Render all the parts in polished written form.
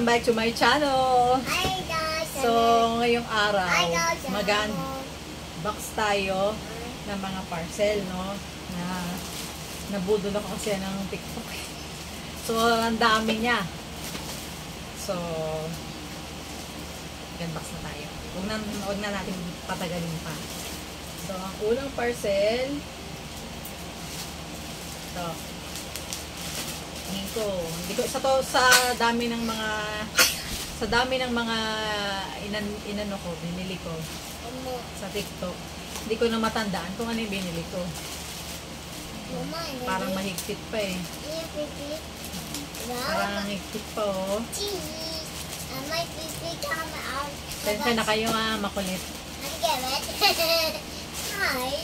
back to my channel. Hi guys! So, ngayong araw, mag-unbox tayo ng mga parcel, no? Na nabudol ako kasi ng TikTok. So, ang dami niya. So, mag-unbox na tayo. Huwag na natin patagalin pa. So, ang unang parcel, ito. Hindi ko sa dami ng mga inano ko, binili ko sa TikTok. Hindi ko na matandaan kung ano yung binili ko. Parang mahigpit pa eh. Parang mahigpit pa oh. Sensya na kayo makulit.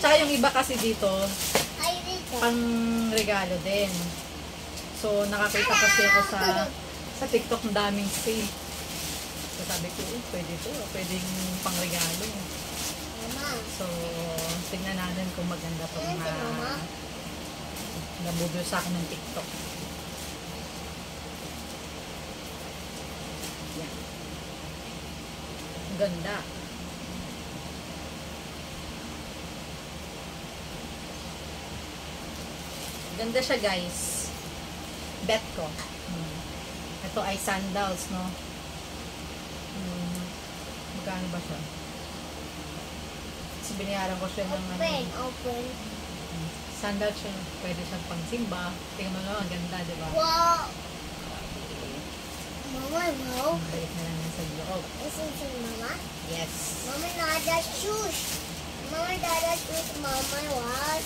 Tsaka yung iba kasi dito, pang regalo din. So, nakakita kasi ako sa TikTok ng daming sale. So, sabi ko, pwede to. Pwedeng pangregalo. So, tignan natin kung maganda itong nabudol sa akin ng TikTok. Yan. Ang ganda. Ganda siya, guys. Bet ko. Ito ay sandals, no? Magkano ba siya? Kasi binayaran ko siya ng Open. Sandals siya. Pwede siyang pang simba. Tingnan mo lang, ang ganda, di ba? Wow! Mama, no? Balik na lang sa loob. Is it Mama? Yes. Mama, nada shoes. Mama, nada shoes. Mama, what?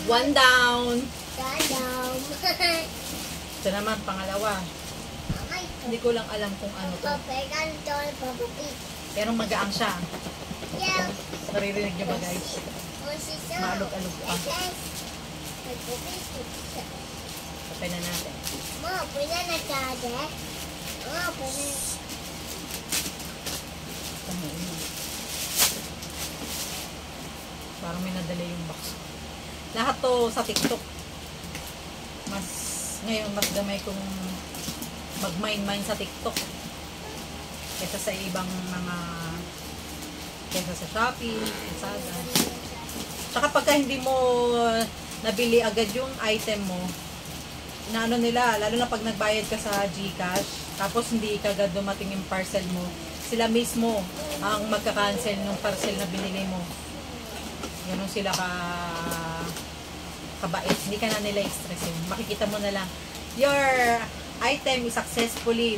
One down. Down. Ito naman, pangalawa. Hindi ko lang alam kung ano to. Pero magaang siya. Naririnig niyo ba, guys? Maalog-alog pa. Kapay na natin. Parang may nadala yung box. Lahat to sa TikTok. Ngayon mas gamay kong mag-mine sa TikTok kaysa sa ibang mga kaysa sa Shopee, Lazada. Tsaka pagka hindi mo nabili agad yung item mo, inaano nila, lalo na pag nagbayad ka sa GCash, tapos hindi agad dumating yung parcel mo, sila mismo ang magka-cancel ng parcel na binili mo. Ganun sila kabait. Hindi ka na nila i-stressin. Makikita mo na lang, your item is successfully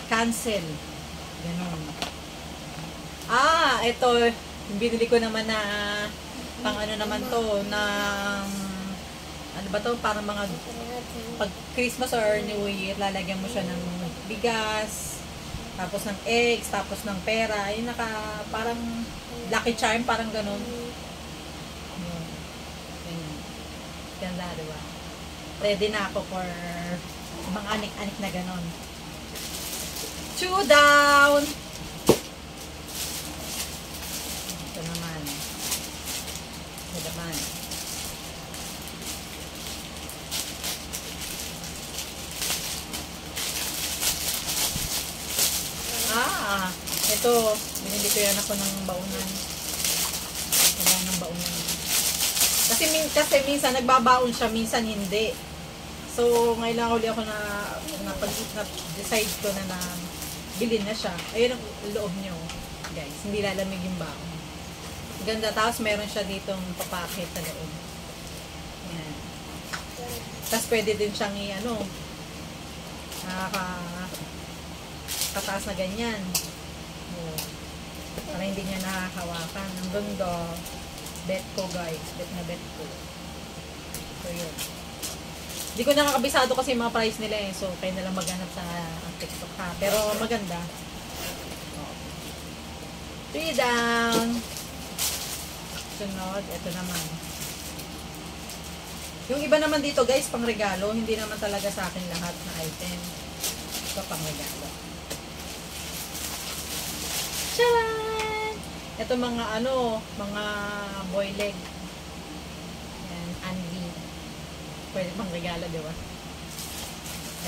cancel. Ganun. Ito, yung binili ko naman na pang ano naman to, ng ano ba to, parang mga pag Christmas or New Year, lalagyan mo siya ng bigas, tapos ng eggs, tapos ng pera, yung parang lucky charm, parang ganun. Ganda, diba? Ready na ako for mga anik-anik na ganon. 2 down! Ito naman. Ito naman. Ito. Binili ko yan ako ng baunan. Kailangan ng baunan. Kasi minsan nagbabaon siya, minsan hindi. So, ngayon lang uli ako na-decide ko na bilhin na siya. Ayun ang loob nyo, guys. Hindi lalamig yung baon. Ganda. Tapos meron siya ditong papakit sa loob. Yan. Tapos pwede din siyang kataas na ganyan. Para hindi niya nakakawakan. Ang ganda. Bet ko, guys. Bet na bet ko. So, yun. Hindi ko nakakabisado kasi mga price nila eh. So, kayo na lang maghanap sa TikTok ha. Pero maganda. 3 down. Sunod. Ito naman. Yung iba naman dito, guys, pang regalo. Hindi naman talaga sa akin lahat na item. Ito, pang regalo. Tcharan! Ito mga mga boy leg. Yan, Anvi. Pwede pang regalo, di ba?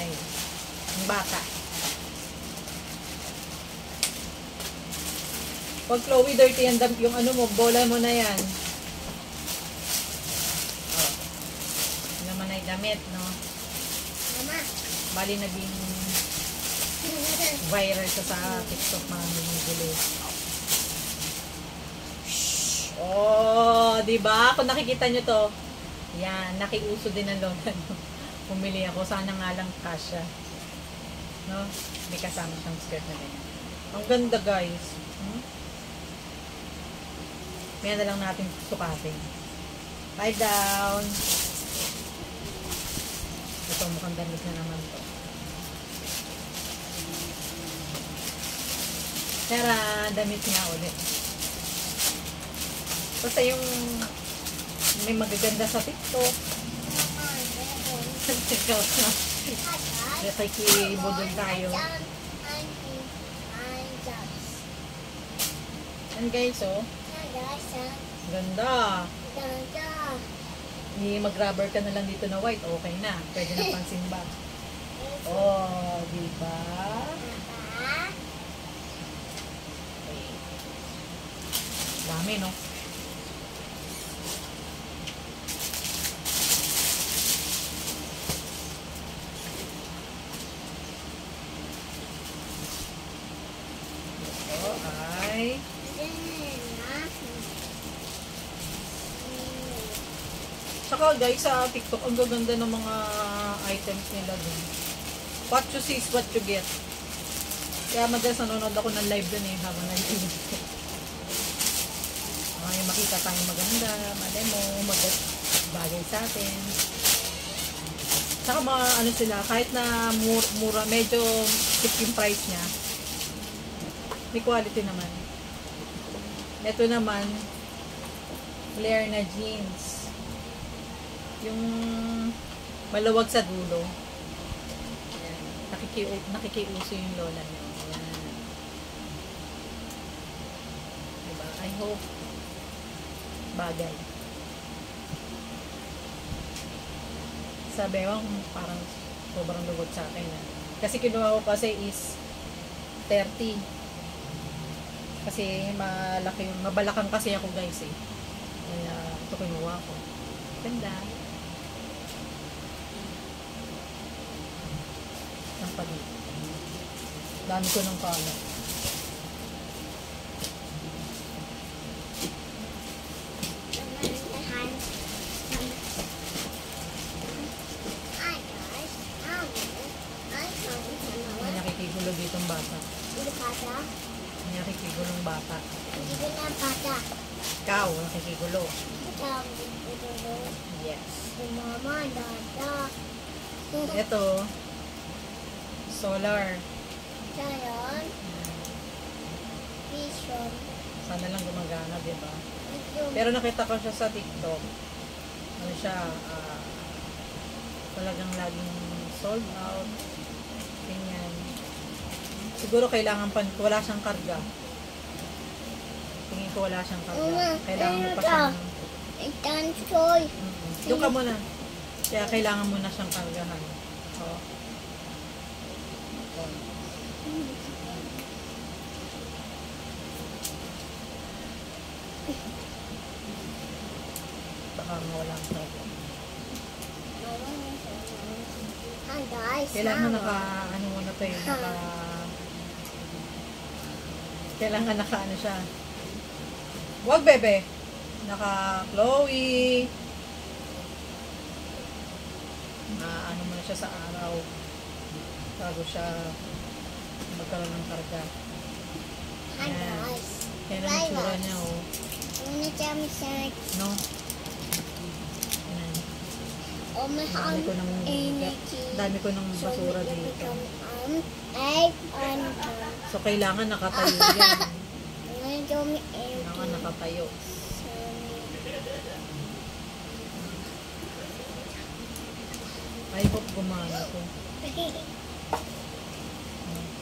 Ayun. Ang bata. Pag Chloe, dirty yung ano mo, bola mo na yan. Oh. Yun naman ay damit, no? Mama. Bali naging viral sa TikTok, mga bumibili. Oh, di ba? Kung nakikita nyo to, yan, nakiuso din ng lola, no? Pumili ako, sana nga lang kasya. No? May kasama siyang skirt na ganyan. Ang ganda, guys. Kaya na lang natin sukatin. Tie down. Ito, mukhang damit na naman to. Tara, damit nga ulit. Basta yung may magaganda sa TikTok. Ikaw na. Nakikibudol tayo. And guys, oh. Ganda. Mag-rubber ka na lang dito na white. Okay na. Pwede na pansimba. Oh, diba? Okay. Dami, no? Ito ay saka guys, sa TikTok, ang gaganda ng mga items nila dun. What you see is what you get. Kaya madalas nanonood ako ng live dun eh, habang nag-inis ko. Ay, makita tayong maganda, mademo, bagay sa atin. Saka mga ano sila, kahit na mura, medyo cheap yung price niya, may quality naman. Ito naman, flare na jeans. Yung malawag sa dulo. Ayan. Nakikiuso yung lola niyo. Ayan. Diba? I hope bagay. Sabi ko, parang sobrang lugod sa akin. Kasi kinuha ko kasi is 30. Kasi mabalakang kasi ako guys eh. Kaya ito kinuha ko. Ganda. Ang pagi. Dami ko ng color. May nakikigulo ditong bata. May nakikigulong bata. Ikaw, nakikigulo. Yes. Mama, dada. Ito, solar. Sayon. Vision. Sana lang gumagana, di ba? Pero nakita ko siya sa TikTok. Ano siya, talagang laging sold out. Ganyan. Siguro kailangan pa, wala siyang karga. Tingin ko wala siyang karga. Kailangan mo pa siyang... Itansoy. Doon ka muna. Kaya kailangan mo na siyang kargahan. Oh. Oh. Baka mawalang karga. Kailangan ano muna to eh. Kailangan ano siya. Wag bebe. Chloe. Ano muna siya sa araw. Bago siya magkaroon ng karga. Yan. Yan ang itsura niya oh. No? Dami ko ng basura dito. So, kailangan nakatayo yan. Kailangan nakatayo. I hope gumana to.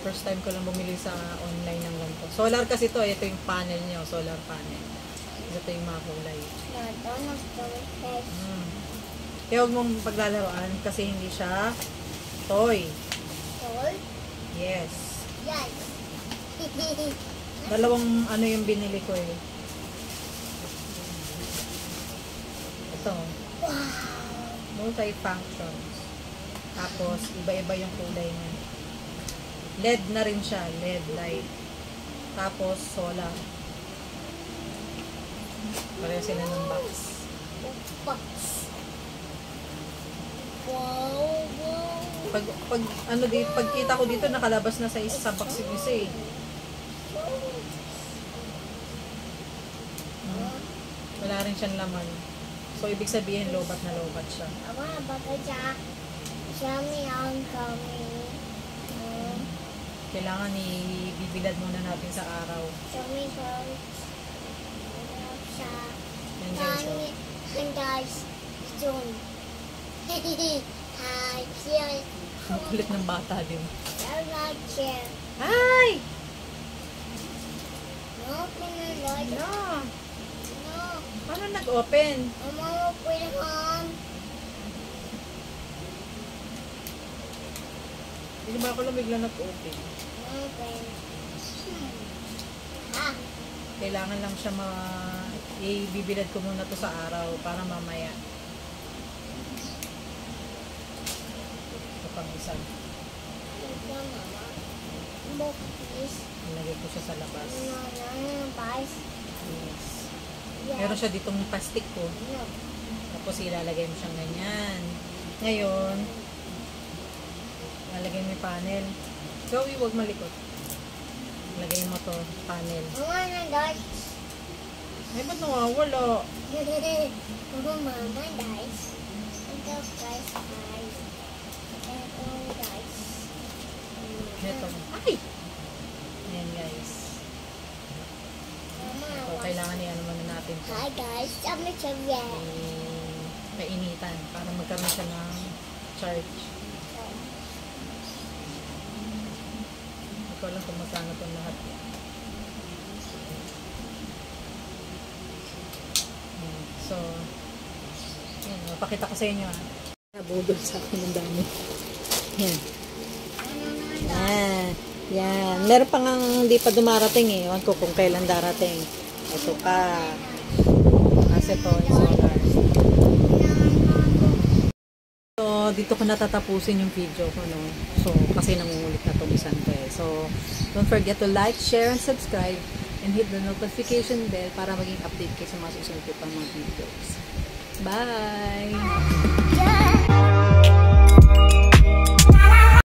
First time ko lang bumili sa online ng ganito. Solar kasi to. Ito yung panel niya. Solar panel. Ito yung mga kulay. Kaya huwag mong paglalaroan kasi hindi siya toy. Toy? Yes. Yes. Dalawang ano yung binili ko eh. Ito. Multi-functions. Tapos, iba-iba yung kulay niya. LED na rin siya. LED light. Tapos, solar. Pareho sila ng box. Box. Wow, wow. Pagkita ko dito, nakalabas na sa isa box yung isa eh. Wala rin siyang laman. So, ibig sabihin, lobat na lobat siya. Ama, baka Yummy ang kami. Kailangan ibibilad muna natin sa araw. Yummy from siya. Yan guys. Oh. And guys, soon. Hi, here. Ang kulit ng bata din. I'm not here. Ay! No, pinaloy. No! No. Paano nag-open? Mama, open on. Hindi ba ako lang bigla nag-open? Open. Ah. Kailangan lang siya ibibilad ko muna to sa araw para mamaya. Ito pang isa. Ito, mama. Book, please. Nilagay ko siya sa labas. No, guys. Yes. Yeah. Meron siya ditong plastic ko. No. Tapos ilalagay mo siyang ganyan. Ngayon, lalagay mo yung panel. Joey, huwag malikot. Lagay mo to, panel. Mama, na guys. Ay, ba't nawawala? Mama, guys. Ito, guys. Ito, guys. Ito. Ay! Ayan, guys. Mama, So, kailangan i-ano muna natin to. hi, guys. Kami sa red. Kainitan para magkaroon siya ng charge. Hindi ko alam kung magkano itong lahat. So, yan. Mapakita ko sa inyo ha. Nabudol sa akin ng dami. Yan. Yan. Yan. Meron pa nga hindi pa dumarating eh. Ewan ko kung kailan darating. Ito pa. Kasi ito yung solar. So, dito ko natatapusin yung video ko, no? So, kasi nangungulit na itong isang to eh. So, don't forget to like, share, and subscribe. And hit the notification bell para maging update kayo sa mga susunod ko pang mga videos. Bye!